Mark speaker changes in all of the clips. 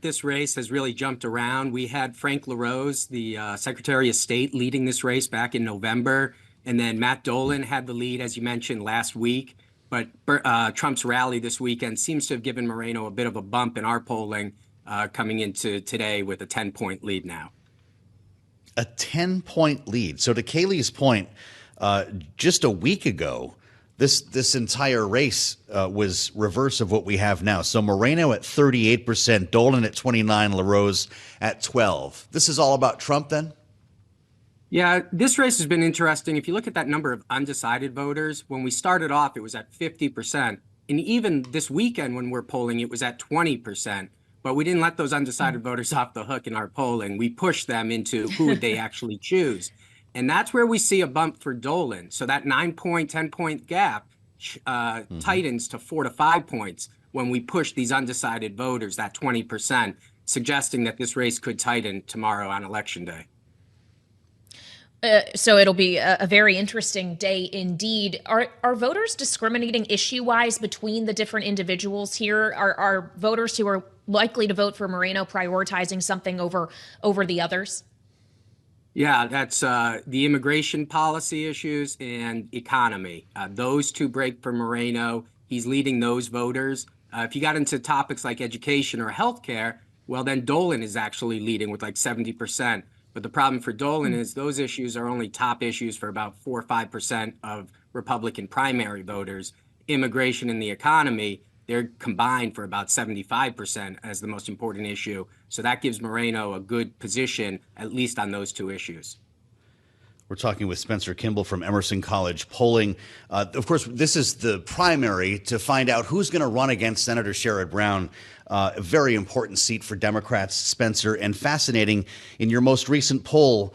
Speaker 1: This race has really jumped around. We had Frank LaRose, the Secretary of State, leading this race back in November. And then Matt Dolan had the lead, as you mentioned, last week. But Trump's rally this weekend seems to have given Moreno a bit of a bump in our polling coming into today with a 10-point lead now.
Speaker 2: A 10-point lead. So to Kailey's point, just a week ago, this entire race was reverse of what we have now. So Moreno at 38%, Dolan at 29%, LaRose at 12%. This is all about Trump then?
Speaker 1: Yeah, this race has been interesting. If you look at that number of undecided voters, when we started off, it was at 50%. And even this weekend when we're polling, it was at 20%. But we didn't let those undecided voters off the hook in our polling. We pushed them into who would they actually choose. And that's where we see a bump for Dolan. So that 9-point, 10-point gap tightens to 4 to 5 points when we push these undecided voters, that 20%, suggesting that this race could tighten tomorrow on Election Day.
Speaker 3: So it'll be a very interesting day indeed. Are voters discriminating issue-wise between the different individuals here? Are voters who are likely to vote for Moreno prioritizing something over the others?
Speaker 1: Yeah, that's the immigration policy issues and economy. Those two break for Moreno. He's leading those voters. If you got into topics like education or healthcare, well, then Dolan is actually leading with like 70%. But the problem for Dolan is those issues are only top issues for about 4 or 5% of Republican primary voters. Immigration and the economy, they're combined for about 75% as the most important issue. So that gives Moreno a good position, at least on those two issues.
Speaker 2: We're talking with Spencer Kimball from Emerson College Polling. Of course, this is the primary to find out who's going to run against Senator Sherrod Brown. A very important seat for Democrats, Spencer. And fascinating, in your most recent poll,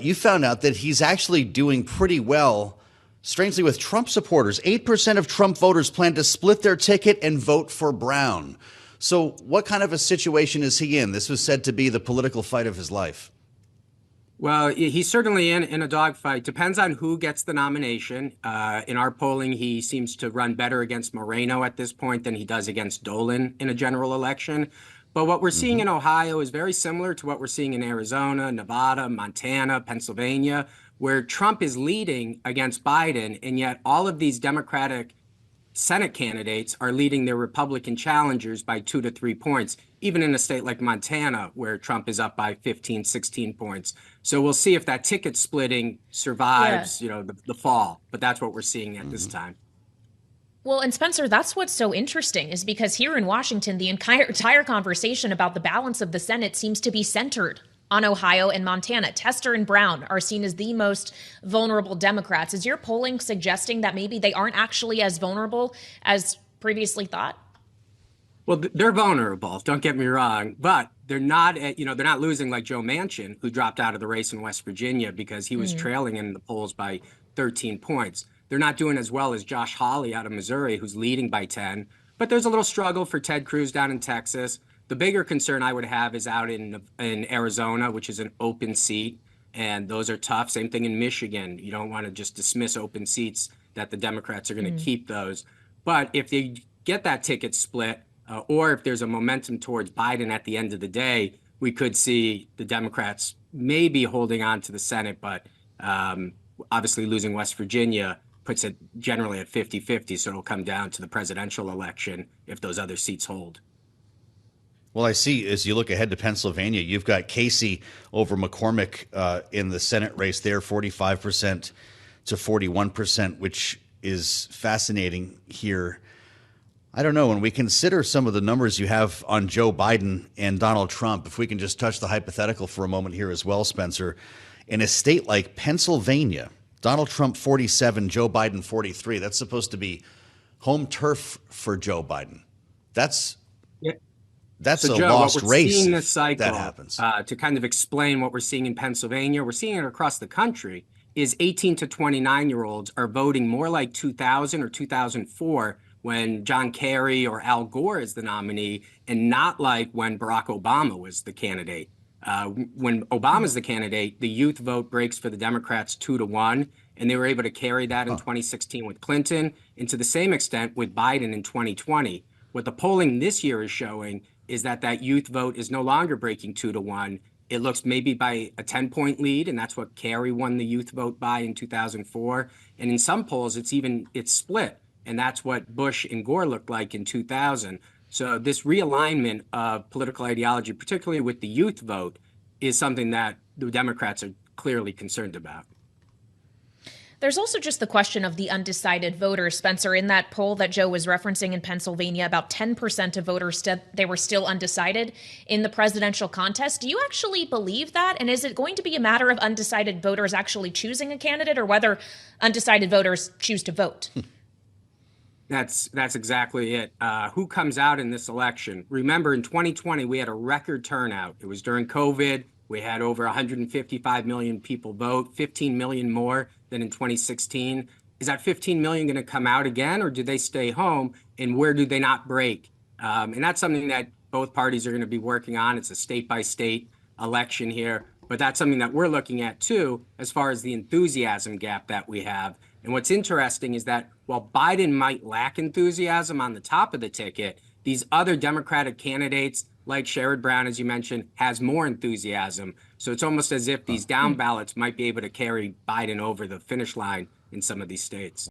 Speaker 2: you found out that he's actually doing pretty well, strangely, with Trump supporters. 8% of Trump voters plan to split their ticket and vote for Brown. So what kind of a situation is he in? This was said to be the political fight of his life.
Speaker 1: Well, he's certainly in a dogfight. Depends on who gets the nomination. In our polling, he seems to run better against Moreno at this point than he does against Dolan in a general election. But what we're seeing in Ohio is very similar to what we're seeing in Arizona, Nevada, Montana, Pennsylvania, where Trump is leading against Biden, and yet all of these Democratic Senate candidates are leading their Republican challengers by 2 to 3 points, even in a state like Montana, where Trump is up by 15, 16 points. So we'll see if that ticket splitting survives, the fall. But that's what we're seeing at this time.
Speaker 3: Well, and Spencer, that's what's so interesting is because here in Washington, the entire conversation about the balance of the Senate seems to be centered on Ohio and Montana. Tester and Brown are seen as the most vulnerable Democrats. Is your polling suggesting that maybe they aren't actually as vulnerable as previously thought?
Speaker 1: Well, they're vulnerable, don't get me wrong, but they're not, they're not losing like Joe Manchin, who dropped out of the race in West Virginia because he was trailing in the polls by 13 points. They're not doing as well as Josh Hawley out of Missouri, who's leading by 10. But there's a little struggle for Ted Cruz down in Texas. The bigger concern I would have is out in Arizona, which is an open seat, and those are tough. Same thing in Michigan. You don't want to just dismiss open seats that the Democrats are going to keep those. But if they get that ticket split, or if there's a momentum towards Biden at the end of the day, we could see the Democrats maybe holding on to the Senate, but obviously losing West Virginia puts it generally at 50-50, so it'll come down to the presidential election if those other seats hold.
Speaker 2: Well, I see as you look ahead to Pennsylvania, you've got Casey over McCormick in the Senate race there, 45% to 41%, which is fascinating here. I don't know, when we consider some of the numbers you have on Joe Biden and Donald Trump, if we can just touch the hypothetical for a moment here as well, Spencer, in a state like Pennsylvania, Donald Trump 47, Joe Biden 43, that's supposed to be home turf for Joe Biden. That's
Speaker 1: so
Speaker 2: a
Speaker 1: Joe,
Speaker 2: lost
Speaker 1: what we're
Speaker 2: race
Speaker 1: seeing this cycle,
Speaker 2: that happens.
Speaker 1: To kind of explain what we're seeing in Pennsylvania, we're seeing it across the country, is 18 to 29-year-olds are voting more like 2000 or 2004 when John Kerry or Al Gore is the nominee, and not like when Barack Obama was the candidate. When Obama's the candidate, the youth vote breaks for the Democrats 2 to 1, and they were able to carry that in 2016 with Clinton, and to the same extent with Biden in 2020. What the polling this year is showing is that youth vote is no longer breaking 2-1. It looks maybe by a 10-point lead, and that's what Kerry won the youth vote by in 2004. And in some polls, it's split, and that's what Bush and Gore looked like in 2000. So this realignment of political ideology, particularly with the youth vote, is something that the Democrats are clearly concerned about.
Speaker 3: There's also just the question of the undecided voters, Spencer. In that poll that Joe was referencing in Pennsylvania, about 10% of voters said they were still undecided in the presidential contest. Do you actually believe that? And is it going to be a matter of undecided voters actually choosing a candidate, or whether undecided voters choose to vote?
Speaker 1: That's exactly it. Who comes out in this election? Remember, in 2020, we had a record turnout. It was during COVID. We had over 155 million people vote, 15 million more than in 2016. Is that 15 million going to come out again, or do they stay home? And where do they not break? And that's something that both parties are going to be working on. It's a state-by-state election here, but that's something that we're looking at too, as far as the enthusiasm gap that we have. And what's interesting is that while Biden might lack enthusiasm on the top of the ticket, these other Democratic candidates, like Sherrod Brown, as you mentioned, has more enthusiasm. So it's almost as if these down ballots might be able to carry Biden over the finish line in some of these states.